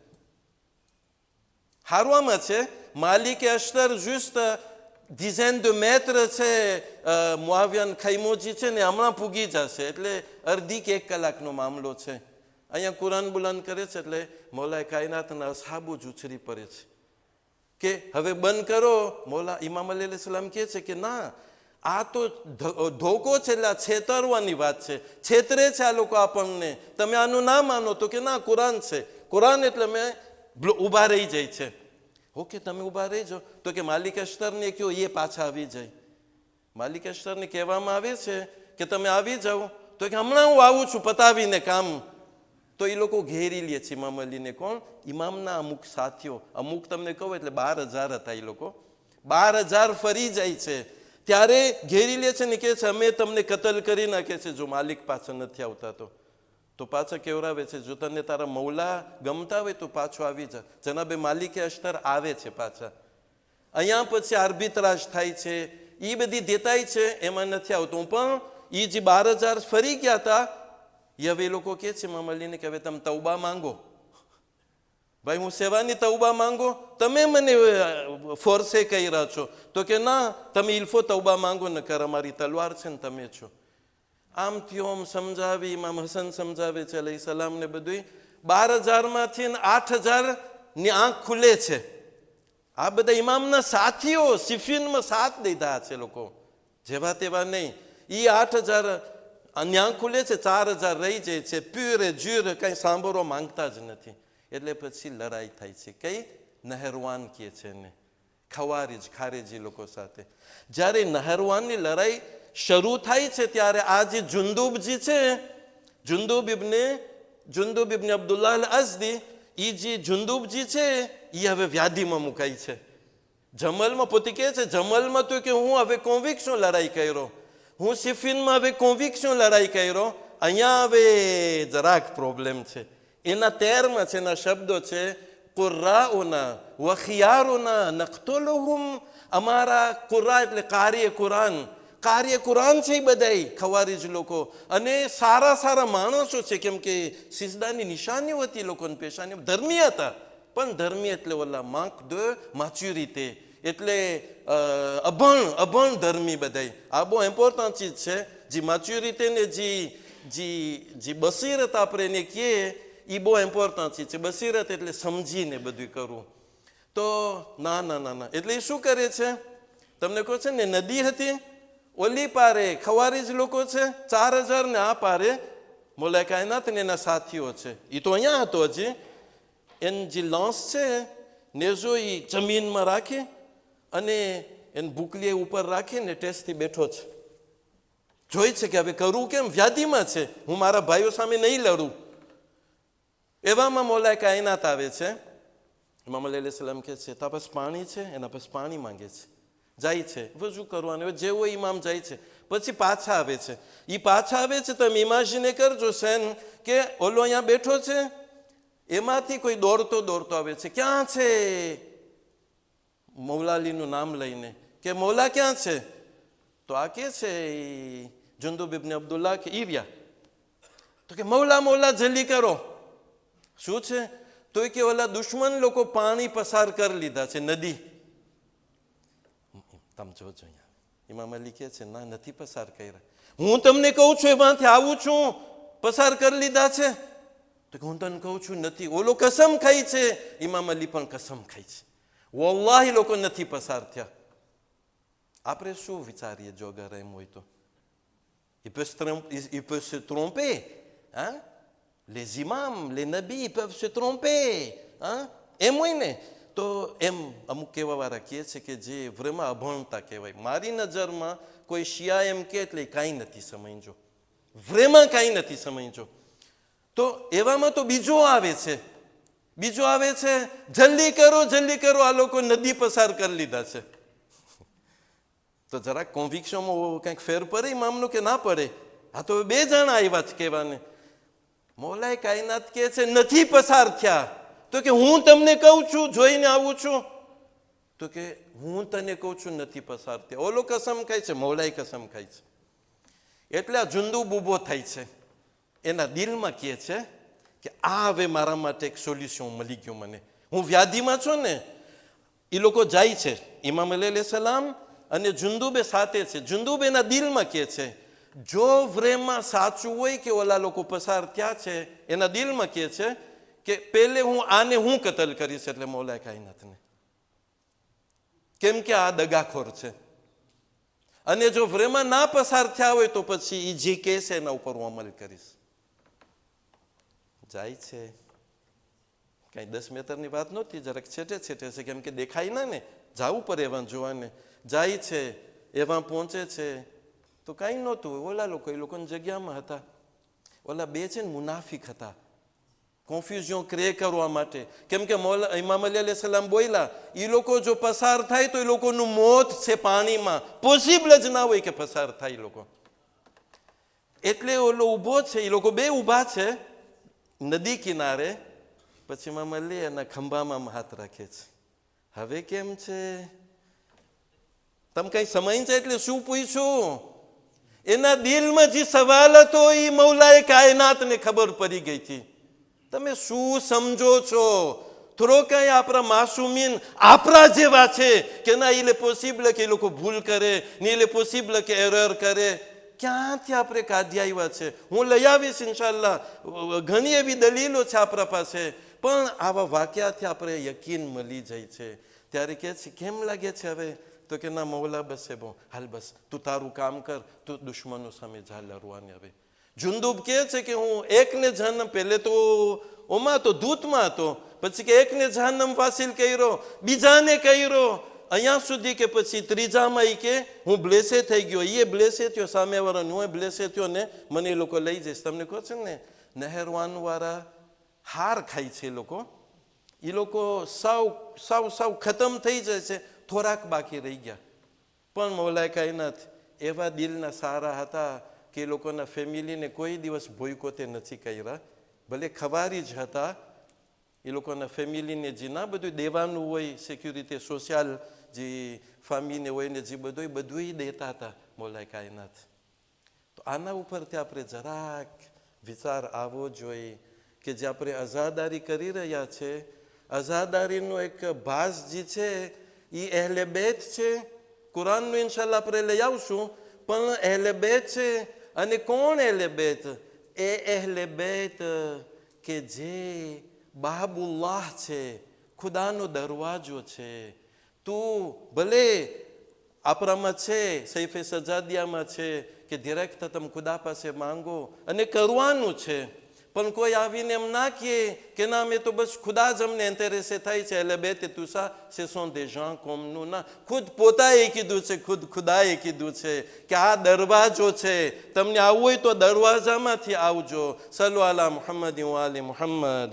હારવામાં છે માલિકે અશ્તર જુસ્ત ડિઝાઇન દ મેત્ર છે, મુઆવિયા ખૈમોજી છે ને હમણાં પૂગી જશે, એટલે અડધી કે 1 કલાકનો મામલો છે. અહીંયા કુરાન બુલંદ કરે છે એટલે મૌલાએ કાયનાતના અસહાબો જ ઉછરી પડે છે કે હવે બંધ કરો. મૌલા ઇમામ અલી અલૈહિસ્સલામ કહે છે કે ના, આ તો ધોકો છે, એટલે આ છેતરવાની વાત છે, છેતરે છે આ લોકો આપણને, તમે આનું ના માનો. તો કે ના, કુરાન છે, કુરાન એટલે મેં ઊભા રહી જાય છે. ઓકે, તમે ઊભા રહી જાઓ. તો કે માલિક અશ્તરને કહો એ પાછા આવી જાય. માલિક અશ્તરને કહેવામાં આવે છે કે તમે આવી જાઓ. તો કે હમણાં હું આવું છું પતાવીને કામ. તો એ લોકો ઘેરી લે છે ઇમામ અલીને. કોણ? ઇમામના અમુક સાથીઓ, અમુક તમને કહું એટલે 12,000 હતા એ લોકો. 12,000 ફરી જાય છે, ત્યારે ઘેરી લે છે ને કહે છે અમે તમને કતલ કરી નાખે છે જો માલિક પાછા નથી આવતા. તો પાછા કેવરાવે છે, જો તને તારા મૌલા ગમતા હોય તો પાછો આવી જા. જનાબે માલિકે અશ્તર આવે છે પાછા. અહીંયા પછી આર્બિત્રાજ થાય છે, એ બધી દેતાય છે, એમાં નથી આવતું. પણ એ જે 12,000 ફરી ગયા હતા, એ હવે એ લોકો કહે છે ઇમામ અલીને કે હવે તમે તૌબા માંગો. ભાઈ, હું સેવાની તૌબા માંગો, તમે મને ફોર્સે કર્યા છો. તો કે ના, તમે ઇલ્ફો તૌબા માંગો, નકર અમારી તલવાર છે ને તમે છો. આમથી ઓમ સમજાવી, ઇમામ હસન સમજાવે છે અલૈહિ સલામને બધું. 12,000માંથી 8,000 ની આંખ ખુલે છે. આ બધા ઇમામના સાથીઓ સિફીનમાં સાથ દીધા છે લોકો, જેવા તેવા નહીં. એ 8,000 ની આંખ ખુલે છે, 4,000 રહી જાય છે. પ્યુરે જ્યુર કઈ સાંભળવા માંગતા જ નથી. એટલે પછી લડાઈ થાય છે. કઈ? નહેરવાન કહે છે ને, ખવારીજ ખારેજી લોકો સાથે. જ્યારે નહેરવાનની લડાઈ શરૂ થાય છે ત્યારે આ જે જુંદુબજી છે, જુંદુબ ઇબ્ન અબ્દુલ્લાહ અલ અઝદી, એ જે જુંદુબજી છે એ હવે વ્યાધિમાં મુકાય છે. જમલમાં પોતે કહે છે, જમલમાં તો કે હું હવે કોન્વિક્શન લડાઈ કર્યો, હું સિફીનમાં હવે કોન્વિક્શન લડાઈ કર્યો, અહીંયા હવે જરાક પ્રોબ્લેમ છે. એના 13માં છે, એના શબ્દો છે કુર્રાઓના વખિયારોના નખ્તુલુહુમ, અમારા કુર્રા એટલે કાર્ય કુરાન છે બધાય ખવારીજ લોકો. અને સારા માણસો છે, કેમ કે સિજદાની નિશાનીઓ હતી લોકોની પેશાની, ધર્મી હતા. પણ ધર્મી એટલે ઓલા માર્ક દ મેચ્યુરિટી, એટલે અભણ ધર્મી બધાય. આ બહુ ઇમ્પોર્ટન્ટ ચીજ છે. જે મેચ્યુરિટી ને જે બસીરત આપણે એને કહીએ, એ બહુ ઇમ્પોર્ટન્ટ ચીજ છે. બસીરત એટલે સમજીને બધું કરવું. તો ના, એટલે એ શું કરે છે, તમને કહો છે ને, નદી હતી, ઓલી પારે ખવારીજ લોકો છે 4,000 ને આ પારે મૌલાએ કાયનાત ને એના સાથીઓ છે. એ તો અહીંયા હતો હજી. એની જે લોન્સ છે નેઝો એ જમીનમાં રાખી અને એને ભૂકલી ઉપર રાખીને ટેસ્ટથી બેઠો છે. જોઈ છે કે હવે કરવું કેમ, વ્યાધિમાં છે, હું મારા ભાઈઓ સામે નહીં લડું. એવામાં મૌલાએ કાયનાત આવે છે. ઇમામ અલી અલૈહિસ્સલામ કહે છે તારા પાસે પાણી છે? એના પાસે પાણી માંગે છે. જાય છે, વજુ કરવાનું, જેવો ઇમામ જાય છે, પછી પાછા આવે છે. એ પાછા આવે છે, તમે ઇમેજિન કરજો સેન કે ઓલો અહીંયા બેઠો છે, એમાંથી કોઈ દોડતો આવે છે. ક્યાં છે? મૌલાલીનું નામ લઈને કે મૌલા ક્યાં છે? તો આ કે છે જુંદુબ ઇબ્ન અબ્દુલ્લાહ કે ઈર્યા. તો કે મૌલા જલ્દી કરો. શું છે? તો કે ઓલા દુશ્મન લોકો પાણી પસાર કરી લીધા છે, નદી. તમે જોજો અહીંયા ઇમામ અલી કહે છે ના, નથી પસાર કર્યા. હું તમને કહું છું એમાંથી આવું છું, પસાર કરી લીધા છે? તો હું તને કહું છું નથી. ઓલો કસમ ખાઈ છે, ઇમામ અલી પણ કસમ ખાઈ છે, વલ્લાહી લોકો નથી પસાર થયા. આપણે શું વિચારીએ જો અગર એમ હોય તો? Il peut se tromper, hein? Les imams, les nabis peuvent se tromper, hein? એમ હોય ને તો એમ અમુક કહેવાવાળા કહે છે કે જે vraiment અભણતા કહેવાય. મારી નજરમાં કોઈ શિયા એમ કે એટલે કાંઈ નથી સમજો, vraiment કાંઈ નથી સમજો. તો એવામાં તો બીજો આવે છે, જલ્દી કરો, આ લોકો નદી પસાર કરી લીધા છે. તો જરાક કોન્વિક્શનમાં કંઈક ફેર પડે ઇમામનું કે ના પડે? આ તો બે જણા આવ્યા છે કહેવાને. મૌલાએ કાયનાત કહે છે નથી પસાર થયા. તો કે હું તમને કહું છું, જોઈને આવું છું. તો કે હું તને કહું છું નથી પસાર થયા. ઓલો કસમ ખાય છે, મૌલાએ કસમ ખાય છે. એટલે આ જુંદુબ ઊભો થાય છે, એના દિલમાં કહે છે કે આ હવે મારા માટે એક સોલ્યુશન મળી ગયું મને. હું વ્યાધિમાં છું ને. એ લોકો જાય છે, ઇમામ અલી અલૈહિ સલામ અને જુંદુબે સાથે છે. જુંદુબ એના દિલમાં કહે છે જો વ્રેમાં સાચું હોય કે ઓલા લોકો પસાર થયા છે, એના દિલમાં કહે છે કે પહેલે આને હું કતલ કરીશ, એટલે મૌલાએ કાયનાતને. કેમ કે આ દગાખોર છે. અને જો વ્રેમાં ના પસાર થયા હોય તો પછી એ જે કહે છે એના ઉપર હું અમલ કરીશ. જાય છે, કઈ 10 મીટરની વાત નહોતી, જરાક છેટે છે, કેમ કે દેખાય ના ને, જવું પડે એવા જોવાને. જાય છે, એવા પહોંચે છે તો કાંઈ નહોતું. ઓલા લોકો એ લોકોની જગ્યામાં હતા. ઓલા બે છે ને મુનાફિક હતા, કન્ફ્યુઝન ક્રિએટ કરવા માટે. કેમ કે ઇમામ અલી અલૈહિ સલામ બોલ્યા એ લોકો જો પસાર થાય તો એ લોકોનું મોત છે પાણીમાં, પોસિબલ જ ના હોય કે પસાર થાય લોકો. એટલે ઓલો ઊભો છે, એ લોકો બે ઊભા છે નદી કિનારે. પછી ઇમામ અલી એના ખંભામાં હાથ રાખે છે. હવે કેમ છે? તમે કઈ સમય છે એટલે શું પૂછ્યું? એના દિલમાં જે સવાલ હતો એ મૌલાએ કાયનાતને ખબર પડી ગઈ હતી. તમે શું સમજો છો? થોડો કઈ આપણા માસુમીન આપણા જેવા છે કે ના એટલે પોસિબલ કે એ લોકો ભૂલ કરે, ને એટલે પોસિબલ કે એરર કરે. ક્યાંથી આપણે કાઢી આવ્યા છે? હું લઈ આવીશ ઇન્શાલ્લાહ, ઘણી એવી દલીલો છે આપણા પાસે. પણ આવા વાક્યાથી આપણે યકીન મળી જાય છે. ત્યારે કહે છે કેમ લાગે છે હવે? તો કે ના મૌલા બસ છે, હાલ બસ તું તારું કામ કર, તું દુશ્મનો સામે જા લડવાને. હવે જુંદુબ કહે છે કે હું એકને જન્મ, પહેલે તો ઓમાં તો દૂતમાં હતો, પછી કે એકને જન્મ વાસિલ કર્યો, બીજાને કર્યો, અહીંયા સુધી કે પછી ત્રીજામાં એ કે હું બ્લેસે થઈ ગયો, એ બ્લેસે થયો, સામેવાળાનો હું બ્લેસે થયો ને મને એ લોકો લઈ જઈશ. તમને કહો છે ને નહેરવાન વાળા હાર ખાય છે એ લોકો સાવ ખતમ થઈ જાય છે, થોડાક બાકી રહી ગયા. પણ મૌલાએ કાયનાત એવા દિલના સારા હતા કે એ લોકોના ફેમિલીને કોઈ દિવસ ભોયકોતે નથી કર્યા. ભલે ખવારી જ હતા, એ લોકોના ફેમિલીને જે ના બધું દેવાનું હોય, સિક્યુરિટી સોશિયલ જે ફેમિલીને હોય ને જે બધું દેતા હતા મૌલાએ કાયનાત. તો આના ઉપરથી આપણે જરાક વિચાર આવવો જોઈએ કે જે આપણે આઝાદારી કરી રહ્યા છે, આઝાદારીનો એક ભાસ જે છે એ અહેલે બેત છે. કુરાનનું ઇન્શાલ્લાહ આપણે લઈ આવશું, પણ અહેલે બેત છે. અને કોણ અહેલે બેત? એ અહેલે બેત કે જે બાબુલ્લાહ છે, ખુદાનો દરવાજો છે. તું ભલે આપણામાં છે, સૈફે સજાદિયામાં છે કે ડિરેક્ટ તમે ખુદા પાસે માંગો અને કરવાનું છે. પણ કોઈ આવીને એમ ના કે ના મેં તો બસ ખુદા જ અમને ઇન્ટરેસ્ટ થાય છે, એટલે બે તે તું સા સે સોન દે gens comme nous. ના, ખુદ પોતાએ કીધું છે, ખુદ ખુદાએ કીધું છે કે આ દરવાજો છે, તમને આવવું હોય તો દરવાજામાંથી આવજો. સલ્લુ અલા મુહમ્મદ વ આલી મુહમ્મદ.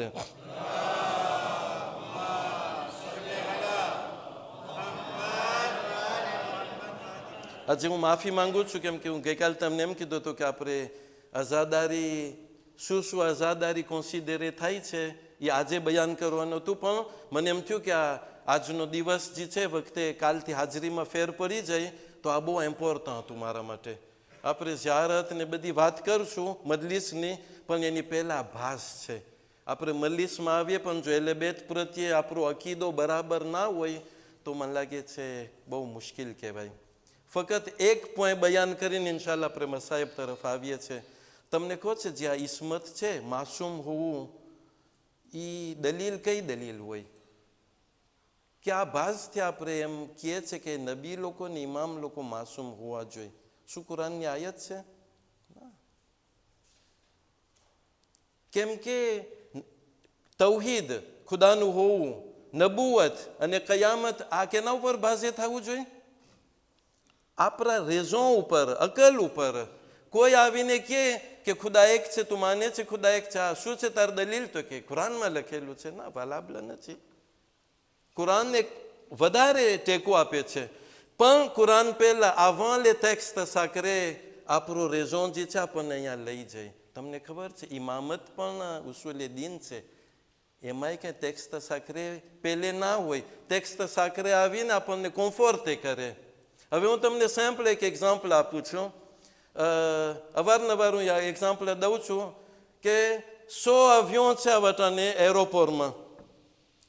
આજે હું માફી માંગુ છું, કેમ કે હું ગઈકાલે તમને એમ કીધું હતું કે આપણે આઝાદારી શું આઝાદારી કોન્સિડરે થાય છે એ આજે બયાન કરવાનું હતું. પણ મને એમ થયું કે આજનો દિવસ જે છે વખતે કાલથી હાજરીમાં ફેર પડી જાય તો આ બહુ ઇમ્પોર્ટન્ટ હતું મારા માટે. આપણે ઝિયારત ને બધી વાત કરશું મજલિસની, પણ એની પહેલાં ભાસ છે. આપણે મલિસમાં આવીએ પણ જો એલે બેત પ્રત્યે આપણો અકીદો બરાબર ના હોય તો મને લાગે છે બહુ મુશ્કેલ કહેવાય. ફક્ત એક પોઈન્ટ બયાન કરીને ઇન્શાલ્લાહ આપણે મસાયબ તરફ આવીએ છીએ. તમને કહો છે જે આ ઇસ્મત છે, માસૂમ હોવું, એ દલીલ કઈ દલીલ હોય કે આ ભાસથી આપણે એમ કહે છે કે નબી લોકો ને ઇમામ લોકો માસૂમ હોવા જોઈએ? શું કુરાનની આયત છે? કેમ કે તૌહીદ, ખુદાનું હોવું, નબુવત અને કયામત આ કેના ઉપર ભાઝે થવું જોઈએ? આપણા રેઝો ઉપર, અકલ ઉપર. કોઈ આવીને કે ખુદા એક છે, તું માને છે ખુદા એક છે, આ શું છે તાર દલીલ? તો કે કુરાનમાં લખેલું છે. ના, વાલાબલા નથી. કુરાનને વધારે ટેકો આપે છે, પણ કુરાન પહેલા avant les textes sacrés આપણો રેઝોન જે છે આપણને અહીંયા લઈ જાય. તમને ખબર છે ઇમામત પણ ઉસૂલે દીન છે, એમાંય કંઈ ટેક્સ્ટ સાકરે પહેલે ના હોય. ટેક્સ્ટ સાકરે આવીને આપણને કોમ્ફોર્ટે કરે. હવે હું તમને સેમ્પલ એક એક્ઝામ્પલ આપું છું. અવારનવાર હું એક્ઝામ્પલ દઉં છું કે 100 અવિયો છે આ વટાને એરોપોર્ટમાં,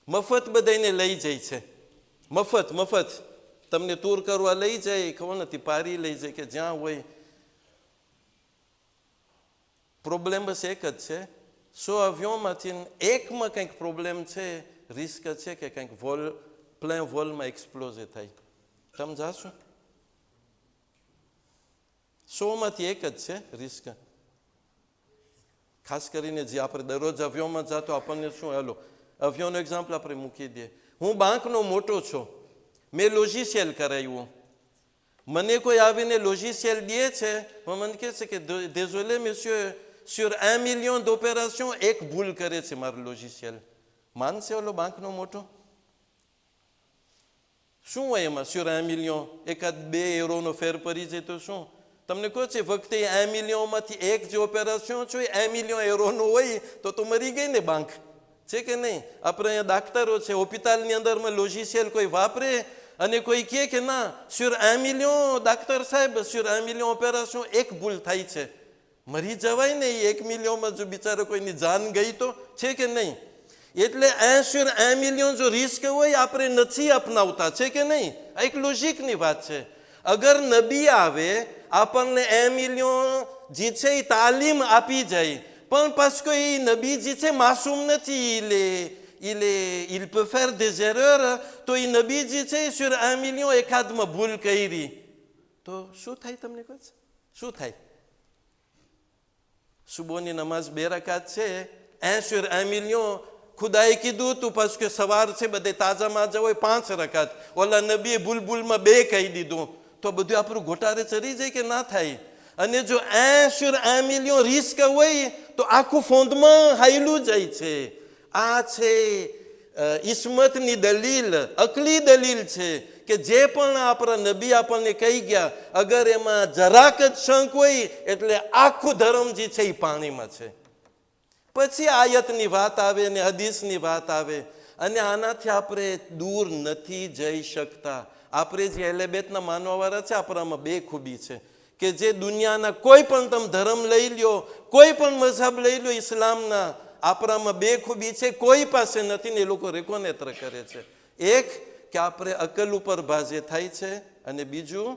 મફત બધાને લઈ જાય છે. મફત તમને ટૂર કરવા લઈ જાય, ખબર નથી પારી લઈ જાય કે જ્યાં હોય. પ્રોબ્લેમ બસ એક જ છે, 100 અવિયોમાંથી એકમાં કંઈક પ્રોબ્લેમ છે, રિસ્ક છે કે કંઈક પ્લેન વોલમાં એક્સપ્લોઝ થાય. તમે જાશો? 100માંથી એક જ છે રિસ્ક. ખાસ કરીને જે આપણે દરરોજ અવિયોમાં જાતો આપણને શું, હાલો અવિયોનો એક્ઝામ્પલ આપણે મૂકી દઈએ. હું બાંકનો મોટો છું, મેં લોજિશિયલ કરાવ્યું, મને કોઈ આવીને લોજિશિયલ દે છે, મને કહે છે કે désolé monsieur, sur 1 million d'opérations એક ભૂલ કરે છે મારું લોજિશિયલ. માનશે ઓલો બાંકનો મોટો? શું હોય એમાં? sur 1 million એકાદ 2 યુરોનો ફેર પડી જાય તો શું? તમને કહો છે વખતે 1 મિલિયનમાંથી એક જે ઓપેરેશન છે 1 મિલિયન યુરોનું હોય તો મરી ગઈ ને બાંક, છે કે નહીં? આપણે અહીંયા ડાક્ટરો છે, હોસ્પિટલની અંદરમાં લોજિશિયલ કોઈ વાપરે અને કોઈ કહે કે ના sur 1 મિલિયન ડાક્ટર સાહેબ, sur 1 મિલિયન ઓપેરેશન એક ભૂલ થાય છે, મરી જવાય ને? 1 મિલિયનમાં જો બિચારો કોઈની જાન ગઈ તો, છે કે નહીં? એટલે sur 1 મિલિયન જો રિસ્ક હોય આપણે નથી અપનાવતા, છે કે નહીં? આ એક લોજિકની વાત છે. અગર નબી આવે આપણને 1 મિલિયન જે છે એ તાલીમ આપી જાય, પણ પાછું એ નબી જે છે માસૂમ નથી, il peut faire des erreurs, તો એ નબી જે છે sur 1 મિલિયન એકાદમાં ભૂલ કરી તો શું થાય? તમને કહો છે શું થાય? સુબહની નમાઝ 2 રકાત છે, 1 sur 1 મિલિયન ખુદાએ કીધું તું, પાછું કે સવાર છે બધે તાજા માજા હોય 5 રકાત, ઓલા નબીએ ભૂલમાં 2 કહી દીધું, તો બધું આપણું ગોટારે ચડી જાય કે ના થાય? અને જો 1 sur 1 મિલિયન રિસ્ક હોય તો આખું ફોંદમાં હાઈલું જાય છે. આ છે ઇસ્મતની દલીલ, અકલી દલીલ છે કે જે પણ આપણા નબી આપણને કહી ગયા, અગર એમાં જરાક જ શંક હોય એટલે આખું ધર્મ જે છે એ પાણીમાં છે. પછી આયતની વાત આવે ને હદીસની વાત આવે, અને આનાથી આપણે દૂર નથી જઈ શકતા. આપણે જે અહેલે બેતના માનવાવાળા છે આપણામાં 2 ખૂબી છે કે જે દુનિયાના કોઈ પણ તમે ધર્મ લઈ લ્યો, કોઈ પણ મઝહબ લઈ લો ઇસ્લામના, આપણામાં 2 ખૂબી છે, કોઈ પાસે નથી ને એ લોકો રેકોનેત્ર કરે છે. એક કે આપણે અકલ ઉપર ભાજે થાય છે, અને બીજું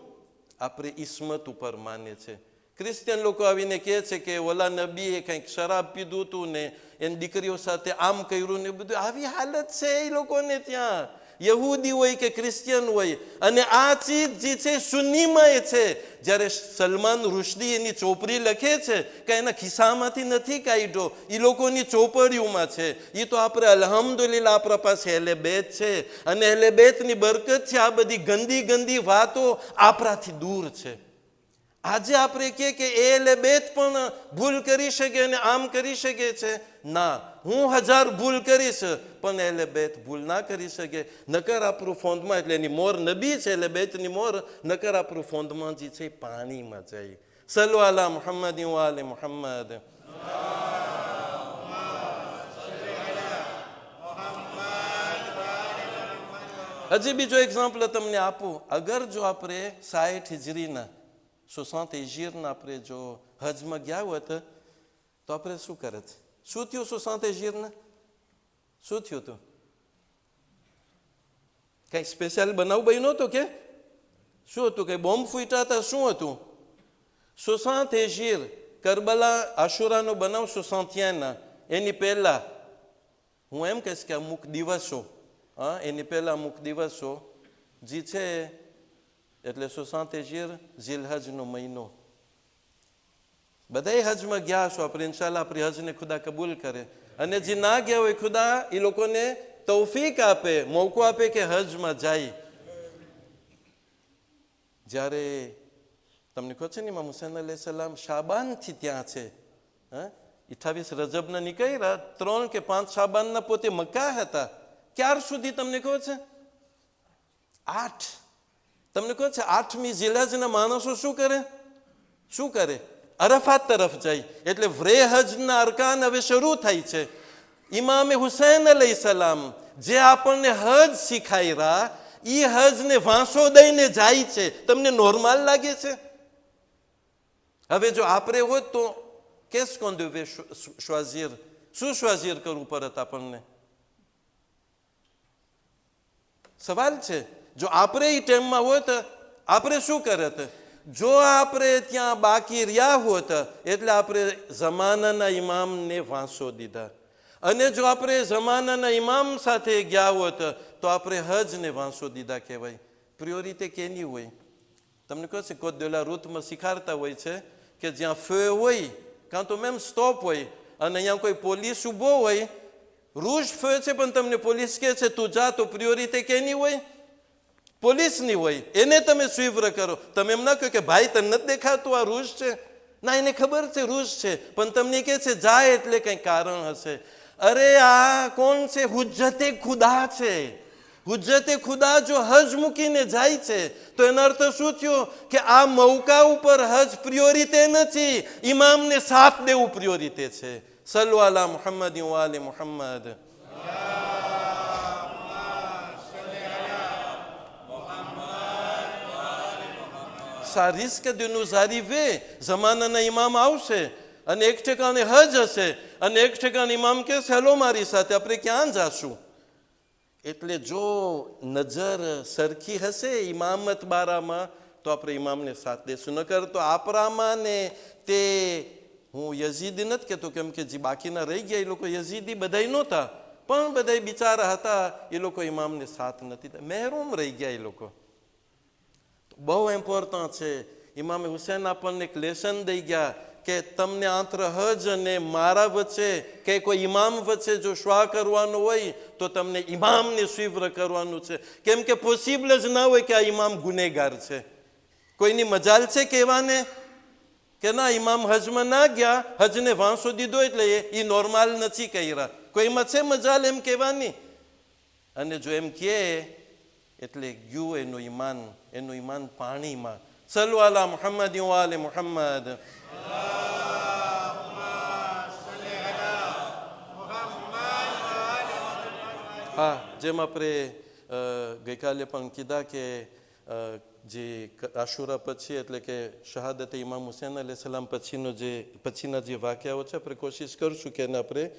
આપણે ઇસ્મત ઉપર માને છે. ક્રિશ્ચિયન લોકો આવીને કહે છે કે ઓલા નબીએ કંઈક શરાબ પીધું હતું ને એની દીકરીઓ સાથે આમ કર્યું ને બધું, આવી હાલત છે એ લોકોને ત્યાં, યહૂદી હોય કે ક્રિશ્ચિયન હોય. અને આ ચીજ જે છે સુન્નીમાં છે. જ્યારે સલમાન રુશ્દી એની ચોપડી લખે છે કે એના ખિસ્સામાંથી નથી કાઢ્યો, એ લોકોની ચોપડીઓમાં છે. એ તો આપણે અલ્હમ્દુલિલ્લાહ આપણા પાસે અહેલે બેત છે, અને અહેલે બેતની બરકત છે. આ બધી ગંદી વાતો આપણાથી દૂર છે. આજે આપણે કહે કે અહેલે બેત પણ ભૂલ કરી શકે અને આમ કરી શકે છે. ના, હું 1000 ભૂલ કરીશ પણ અહેલે બેત ભૂલ ના કરી શકે. નકર આપણું ફોંદમાં, એટલે એની મોર નબી છે અહેલે બેતની મોર, નકર આપણું ફોંદમાં જે છે પાણીમાં જાય. સલ્લુ અલા મુહમ્મદ વ આલે મુહમ્મદ. હજી બીજો એક્ઝામ્પલ તમને આપું. અગર જો આપણે 60 હિજરીના 60 હિજરીના આપણે જો હજમાં ગયા હોત તો આપણે શું કરત? શું થયું સુશાંતે ઝીરને? શું થયું હતું? કઈ સ્પેશિયલ બનાવ બન્યો હતો કે શું હતું? કઈ બોમ્બ ફૂટ્યા હતા? શું હતું? સુશાંત એ ઝીર, કરબલા આશુરાનો બનાવ સુશાંતિયાના એની પહેલા હું એમ કહીશ કે અમુક દિવસો, એની પહેલા અમુક દિવસો જે છે એટલે સુશાંત એ ઝીર, ઝીલહજનો મહિનો. બધા હજમાં ગયા છો આપણે, ઇન્શાલ્લાહ આપણી હજને ખુદા કબૂલ કરે. અને જે ના ગયા હોય ખુદા એ લોકોને તૌફીક આપે, મોકો આપે કે હજમાં જાય. જ્યારે તમને કહો છે ને ઇમામ હુસૈન અલૈહિ સલામ શાબાનથી ત્યાં છે, 28 રજબના નીકળ્યા, 3 કે 5 શાબાનના પોતે મક્કા હતા. ક્યાર સુધી તમને કહો છે? 8. તમને કહો છે 8મી ઝીલહજના માણસો શું કરે? અરફાત તરફ જાય. એટલે વ્રે હજના અરકાન હવે શરૂ થાય છે. ઇમામે હુસૈન અલૈહિ સલામ જે આપણને હજ શીખાયરા એ હજને વાંસો દઈને જાય છે. તમને નોર્મલ લાગે છે? હવે જો આપણે હોત તો કેસ કોણ દેવે શ્વાઝીર, શું શ્વાઝીર કરવું પડત આપણને? સવાલ છે. જો આપણે એ ટાઈમમાં હોત આપણે શું કરત? જો આપણે ત્યાં બાકી રહ્યા હોત એટલે આપણે જમાનાના ઇમામને વાંસો દીધા, અને જો આપણે જમાનાના ઇમામ સાથે ગયા હોત તો આપણે હજને વાંસો દીધા કહેવાય. પ્રિયોરિટી કેની હોય? તમને કહે છે કોદોલા રૂતમાં શીખાડતા હોય છે કે જ્યાં ફે હોય કાં તો મેમ સ્ટોપ હોય અને અહીંયા કોઈ પોલીસ ઊભો હોય, રૂજ ફે છે પણ તમને પોલીસ કહે છે તું જા, તો પ્રિયોરિટી કેની હોય? પોલીસની હોય. એને તમે સ્વીવ્ર કરો. તમે એમ ના કહો કે ભાઈ તને નથી દેખાતું આ રૂજ છે? ના, એને ખબર છે રૂજ છે, પણ તમને કહે છે જાય એટલે કંઈ કારણ હશે. અરે આ કોણ છે? હુજ્જતે ખુદા છે. હુજ્જતે ખુદા જો હજ મૂકીને જાય છે તો એનો અર્થ શું થયો? કે આ મૌકા ઉપર હજ પ્રિયોરિટી નથી, ઇમામને સાથ દેવું પ્રિયોરિટી છે. સલ્લુ અલા મુહમ્મદ વ આલે Muhammad. Ça risque de nous arriver, જમાનાના ઇમામ આવશે અને એક ઠેકાણે હજ હશે અને એક ઠેકાણે ઇમામ કે હેલો મારી સાથે, આપણે ક્યાં જાશું? એટલે જો નજર સરખી હશે ઇમામત બારામાં તો આપણે ઇમામને સાથ દેશું. નકર તો આપણામાં ને તે, હું યઝીદી નથી કહેતો કેમ કે જે બાકીના રહી ગયા એ લોકો યઝીદી બધાય નહોતા, પણ બધા બિચારા હતા એ લોકો ઇમામને સાથ નથી, મહેરૂમ રહી ગયા એ લોકો. બહુ ઇમ્પોર્ટન્ટ છે. ઇમામે હુસૈન આપણને એક લેસન દઈ ગયા કે તમને આંતર હજ અને મારા વચ્ચે કે કોઈ ઇમામ વચ્ચે જો શ્વા કરવાનો હોય તો તમને ઇમામને સ્વીવ્ર કરવાનું છે. કેમ કે પોસિબલ જ ના હોય કે આ ઇમામ ગુનેગાર છે. કોઈની મજાલ છે કહેવાને કે ના ઇમામ હજમાં ના ગયા, હજને વાંસો દીધો એટલે એ નોર્મલ નથી કર્યા? કોઈમાં છે મજાલ એમ કહેવાની? અને જો એમ કહે એટલે ગયું એનું ઈમાન પાણીમાં. સલ્લુ અલા મુહમ્મદ વ આલે મુહમ્મદ. હા, જેમ આપણે ગઈકાલે પણ કીધા કે જે આશુરા પછી એટલે કે શહાદત ઇમામ હુસૈન અલૈહિ સલામ પછીના જે વાક્યાઓ છે આપણે કોશિશ કરશું કે એને આપણે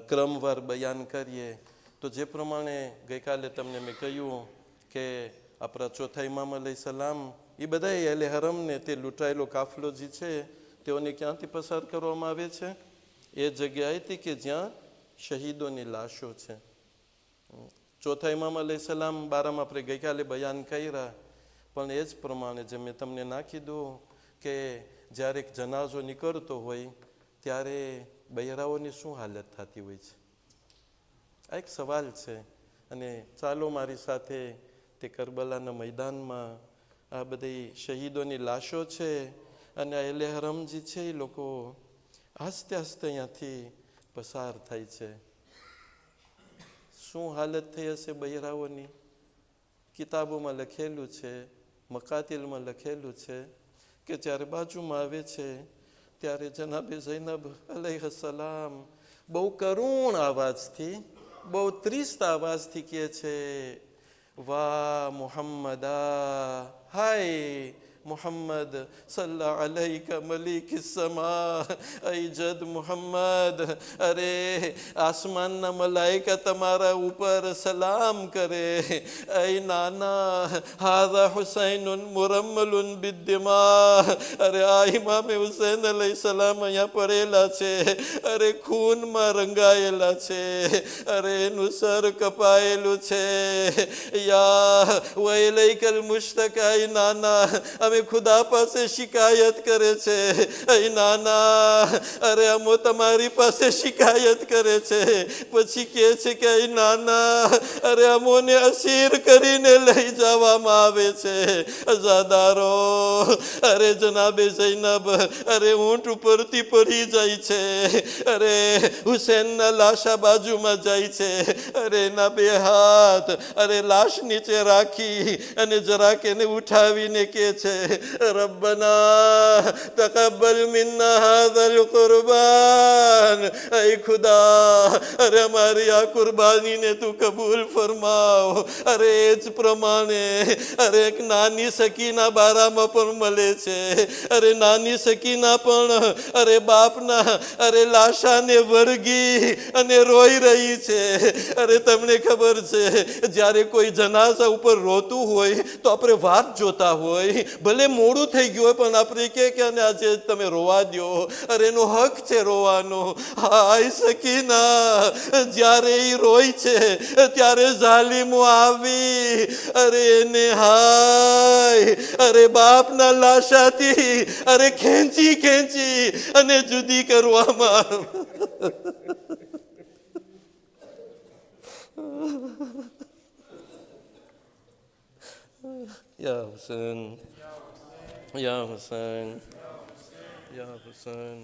ક્રમવાર બયાન કરીએ. તો જે પ્રમાણે ગઈકાલે તમને મેં કહ્યું કે આપણા ચોથા ઇમામ અલૈહિ સલામ એ બધા અહેલે હરમને તે લૂંટાયેલો કાફલો જે છે તેઓને ક્યાંથી પસાર કરવામાં આવે છે? એ જગ્યાએથી કે જ્યાં શહીદોની લાશો છે. ચોથા ઇમામ અલૈહિ સલામ બારામાં આપણે ગઈકાલે બયાન કર્યા, પણ એ જ પ્રમાણે જે મેં તમને ના કીધું કે જ્યારે એક જનાઝો નીકળતો હોય ત્યારે બહેરાઓની શું હાલત થતી હોય છે? આ એક સવાલ છે. અને ચાલો મારી સાથે તે કરબલાના મેદાનમાં આ બધી શહીદોની લાશો છે અને અહેલે હરમ જે છે એ લોકો આસ્તે આસ્તે અહીંયાથી પસાર થાય છે. શું હાલત થઈ હશે બહેરાઓની? કિતાબોમાં લખેલું છે, મકાતિલમાં લખેલું છે કે જ્યારે બાજુમાં આવે છે ત્યારે જનાબે ઝૈનબ અલૈહિસ્સલામ બહુ કરુણ અવાજથી, બહુ ત્રિસ્ત અવાજથી કહે છે, વાહ મુહમ્મદા, હાય मोहम्मद सल्ला अलैका मलिक समा जद मोहम्मद अरे आसमानना मलाइका તમારા ઉપર સલામ કરે ऐ નાના હાદા હુસૈનુન મુરમ્મલુન બિદ્દિમા અરે આ ઇમામે હુસૈન અલૈહિ સલામ અહીંયા પડેલા છે અરે ખૂનમાં રંગાયેલા છે અરે એનું સર કપાયેલું છે યા વૈલૈકલ મુશ્તકા નાના અમે ખુદા પાસે શિકાયત કરે છે ऐ નાના અરે અમો તમારી પાસે શિકાયત કરે છે પછી કહે છે કે ऐ નાના અરે અમોને અસીર કરીને લઈ જવામાં આવે છે અઝાદારો અરે જનાબે જૈનબ અરે ઊંટ ઉપરથી પડી જાય છે અરે હુસૈનના લાશા બાજુમાં જાય છે અરે એના બે હાથ અરે લાશ નીચે રાખી અને જરાક એને ઉઠાવીને કહે છે રબ્બના તકબ્બલ મિન્ના હાઝલ કુરબાન ऐ ખુદા અરે અમારી આ કુરબાનીને તું કબૂલ ફરમાવ અરે જ પ્રમાણે અરે એક નાની સકીના બારામાં પણ મળે છે અરે નાની સકીના પણ અરે બાપના અરે લાશાને વળગી અને રોઈ રહી છે અરે તમને ખબર છે જ્યારે કોઈ જનાઝા ઉપર રોતું હોય તો આપણે વાત જોતા હોય ભલે મોડું થઈ ગયું હોય પણ આપણે કે આજે તમે રોવા દો અરે એનો હક છે રોવાનો હાય સકીના જ્યારે એ રોય છે ત્યારે ઝાલિમો આવી અરે એને હાય અરે બાપના લાશાથી અરે ખેંચી અને જુદી કરવામાં યા હુસૈન યા હુસૈન યા હુસૈન